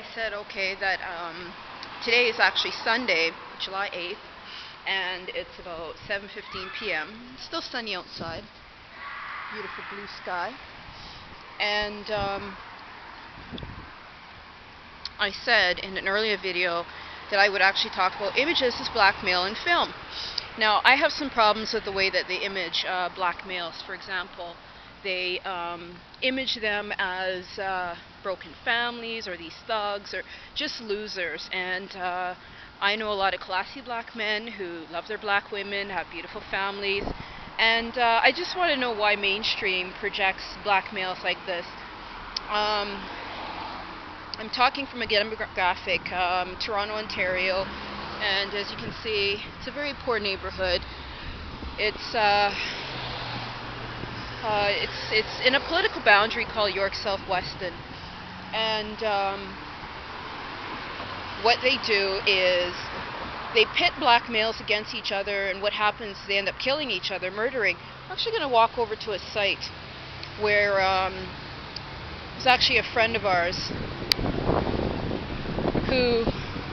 I said, okay, that today is actually Sunday, July 8th, and it's about 7:15 p.m. It's still sunny outside, beautiful blue sky, and I said in an earlier video that I would actually talk about images as blackmail in film. Now, I have some problems with the way that they image black males. For example, they image them as broken families, or these thugs, or just losers. And I know a lot of classy black men who love their black women, have beautiful families, and I just want to know why mainstream projects black males like this. I'm talking from a demographic, Toronto, Ontario, and as you can see, it's a very poor neighborhood. It's in a political boundary called York Southwestern, and what they do is they pit black males against each other, and what happens, they end up killing each other, murdering. I'm actually going to walk over to a site where there's actually a friend of ours who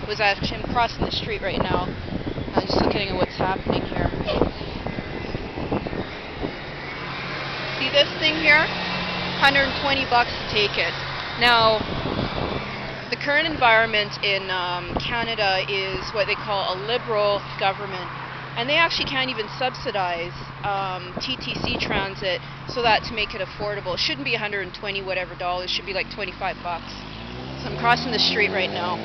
was actually, I'm crossing the street right now. I'm just looking at what's happening here. See this thing here? $120 to take it. Now, the current environment in Canada is what they call a liberal government, and they actually can't even subsidize TTC transit so that to make it affordable. It shouldn't be 120 whatever dollars, it should be like 25 bucks. So I'm crossing the street right now.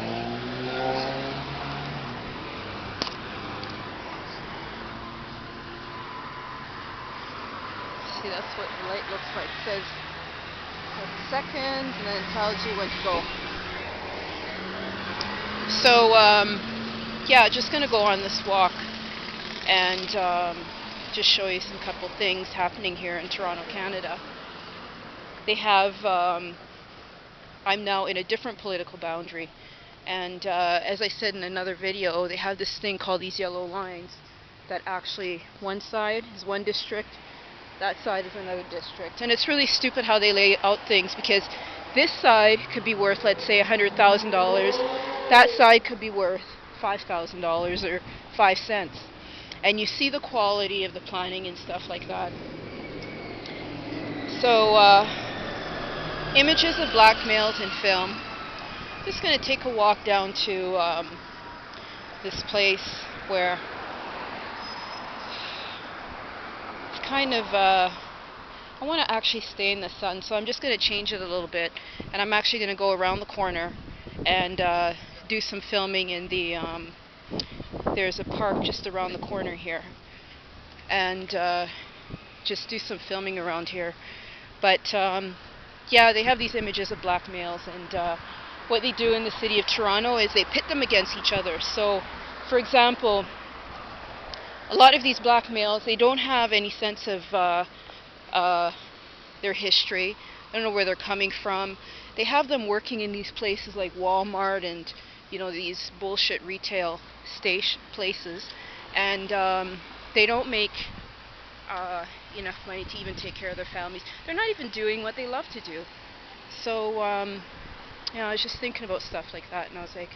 See, that's what the light looks like. It says 10 seconds and then it tells you when to go. So, yeah, just going to go on this walk and just show you some couple things happening here in Toronto, Canada. They have, I'm now in a different political boundary, and as I said in another video, they have this thing called these yellow lines that actually, one side is one district, that side is another district, and it's really stupid how they lay out things, because this side could be worth, let's say, $100,000, that side could be worth $5,000 or 5 cents, and you see the quality of the planning and stuff like that. So, images of black males in film. I'm just going to take a walk down to this place where it's kind of, I want to actually stay in the sun, so I'm just going to change it a little bit, and I'm actually going to go around the corner and do some filming in the, there's a park just around the corner here, and just do some filming around here. But yeah, they have these images of black males, and what they do in the city of Toronto is they pit them against each other. So, for example, a lot of these black males, they don't have any sense of their history. I don't know where they're coming from. They have them working in these places like Walmart and, you know, these bullshit retail places, and they don't make enough money to even take care of their families. They're not even doing what they love to do. So, you know, I was just thinking about stuff like that, and I was like,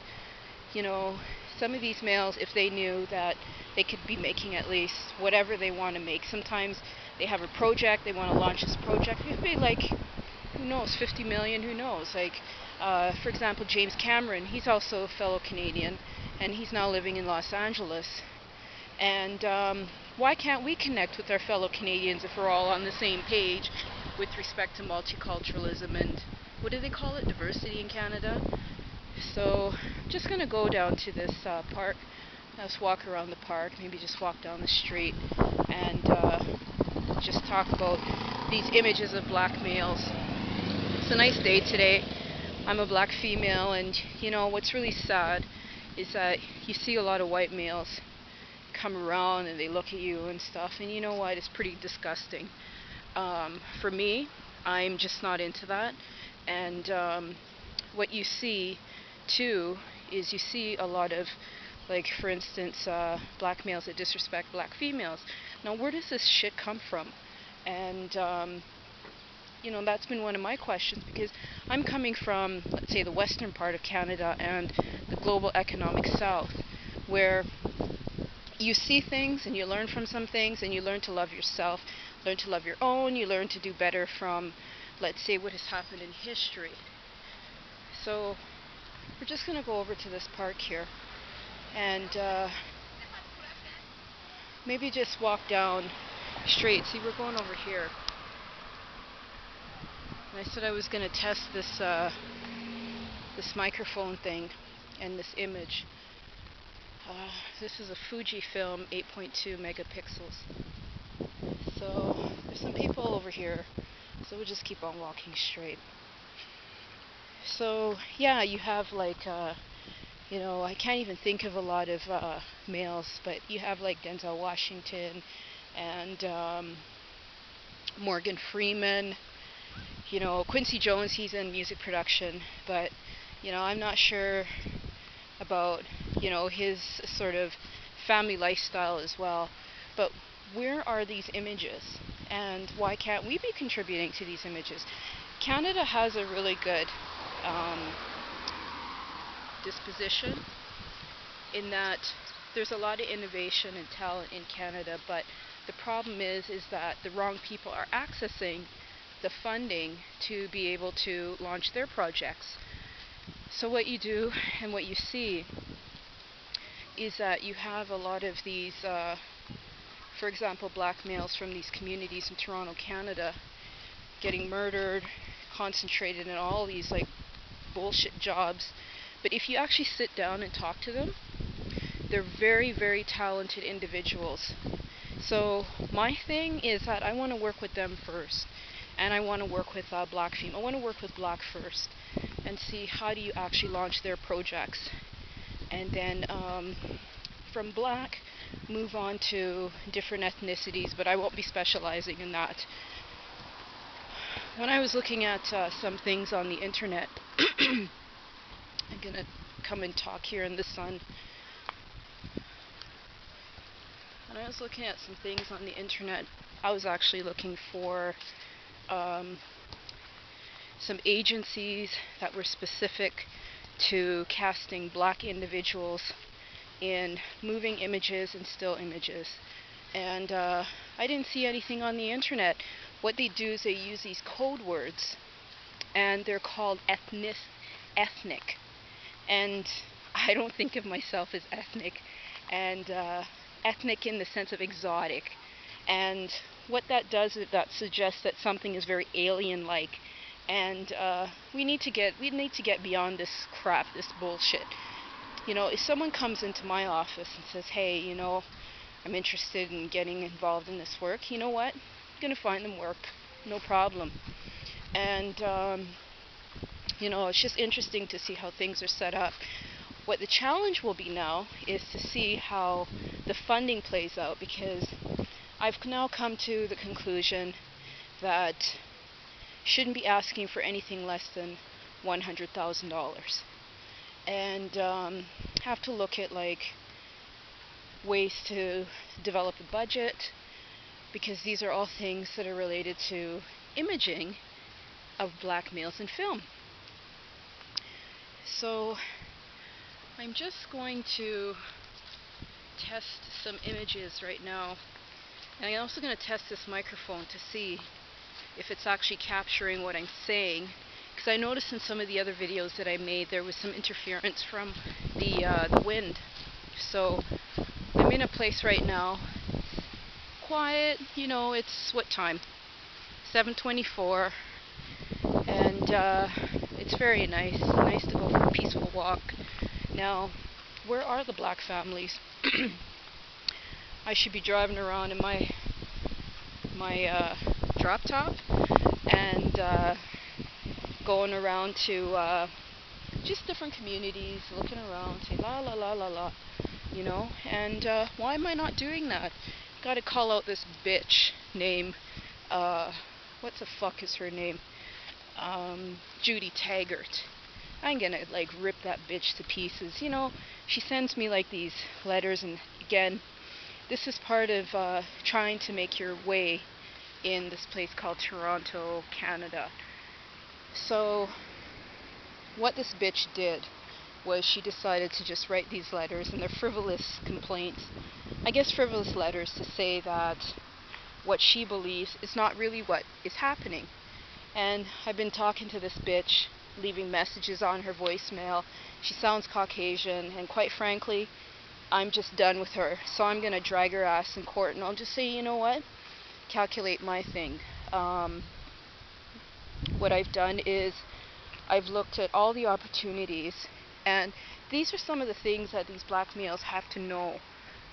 you know, some of these males, if they knew that they could be making at least whatever they want to make. Sometimes they have a project, they want to launch this project, it could be like, who knows, 50 million, who knows. Like, for example, James Cameron, he's also a fellow Canadian, and he's now living in Los Angeles. And why can't we connect with our fellow Canadians if we're all on the same page with respect to multiculturalism and, what do they call it, diversity in Canada? So I'm just going to go down to this park. Let's walk around the park, maybe just walk down the street, and just talk about these images of black males. It's a nice day today. I'm a black female, and you know what's really sad is that you see a lot of white males come around and they look at you and stuff, and you know what, it's pretty disgusting. For me, I'm just not into that, and what you see too is you see a lot of, like, for instance, black males that disrespect black females. Now, where does this shit come from? And that's been one of my questions, because I'm coming from, let's say, the western part of Canada and the global economic south, where you see things and you learn from some things and you learn to love yourself, learn to love your own, you learn to do better from, let's say, what has happened in history. So we're just going to go over to this park here and maybe just walk down straight. See, we're going over here. And I said I was going to test this this microphone thing and this image. This is a Fujifilm 8.2 megapixels. So there's some people over here, so we'll just keep on walking straight. So yeah, you have like I can't even think of a lot of males, but you have like Denzel Washington and Morgan Freeman. Quincy Jones, he's in music production, but I'm not sure about his sort of family lifestyle as well. But where are these images, and why can't we be contributing to these images? Canada has a really good disposition in that there's a lot of innovation and talent in Canada, but the problem is that the wrong people are accessing the funding to be able to launch their projects. So what you do and what you see is that you have a lot of these, for example, black males from these communities in Toronto, Canada, getting murdered, concentrated in all these like bullshit jobs. But if you actually sit down and talk to them, they're very, very talented individuals. So my thing is that I want to work with them first, and I want to work with black female. I want to work with black first and see how do you actually launch their projects, and then from black move on to different ethnicities, but I won't be specializing in that. When I was looking at some things on the internet, I'm gonna come and talk here in the sun. When I was looking at some things on the internet, I was actually looking for some agencies that were specific to casting black individuals in moving images and still images. And I didn't see anything on the internet. What they do is they use these code words, and they're called ethnic. And I don't think of myself as ethnic, and ethnic in the sense of exotic. And what that does is that suggests that something is very alien-like, and we need to get beyond this crap, this bullshit. If someone comes into my office and says, hey, I'm interested in getting involved in this work, you know what? I'm going to find them work, no problem. And it's just interesting to see how things are set up. What the challenge will be now is to see how the funding plays out, because I've now come to the conclusion that shouldn't be asking for anything less than $100,000, and have to look at like ways to develop a budget, because these are all things that are related to imaging of black males in film. So I'm just going to test some images right now, and I'm also going to test this microphone to see if it's actually capturing what I'm saying, because I noticed in some of the other videos that I made there was some interference from the wind. So I'm in a place right now, quiet, it's what time? 7:24, and it's very nice to go for a peaceful walk. Now, where are the black families? I should be driving around in my drop top and going around to just different communities, looking around, say la la la la la, and why am I not doing that? Gotta call out this bitch named what the fuck is her name? Judy Taggart. I'm gonna like rip that bitch to pieces. She sends me like these letters, and again, this is part of trying to make your way in this place called Toronto, Canada. So what this bitch did was she decided to just write these letters, and they're frivolous complaints. I guess frivolous letters to say that what she believes is not really what is happening. And I've been talking to this bitch, leaving messages on her voicemail. She sounds Caucasian, and quite frankly, I'm just done with her. So I'm going to drag her ass in court, and I'll just say, you know what? Calculate my thing. What I've done is I've looked at all the opportunities, and these are some of the things that these black males have to know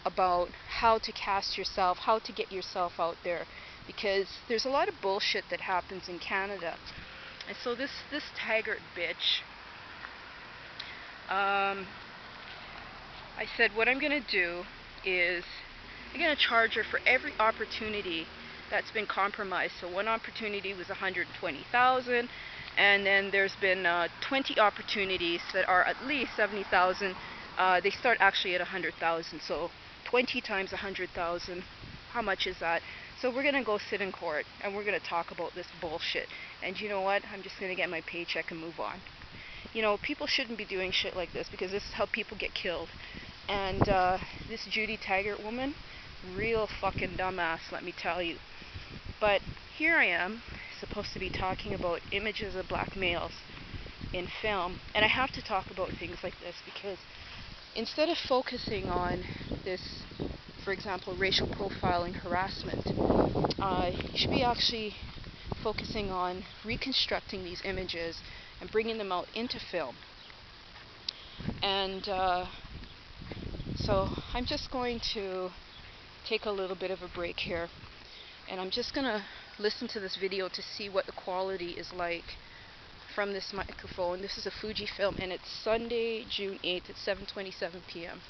about how to cast yourself, how to get yourself out there, because there's a lot of bullshit that happens in Canada. And so this taggart bitch, I said what I'm going to do is I'm going to charge her for every opportunity that's been compromised. So one opportunity was 120,000, and then there's been 20 opportunities that are at least 70,000. They start actually at 100,000, so 20 times 100,000, how much is that? So we're going to go sit in court, and we're going to talk about this bullshit. And you know what? I'm just going to get my paycheck and move on. You know, people shouldn't be doing shit like this, because this is how people get killed. And this Judy Taggart woman, real fucking dumbass, let me tell you. But here I am, supposed to be talking about images of black males in film, and I have to talk about things like this, because instead of focusing on this, for example, racial profiling, harassment, you should be actually focusing on reconstructing these images and bringing them out into film. And so I'm just going to take a little bit of a break here, and I'm just going to listen to this video to see what the quality is like from this microphone. This is a Fujifilm, and it's Sunday, June 8th at 7:27 p.m.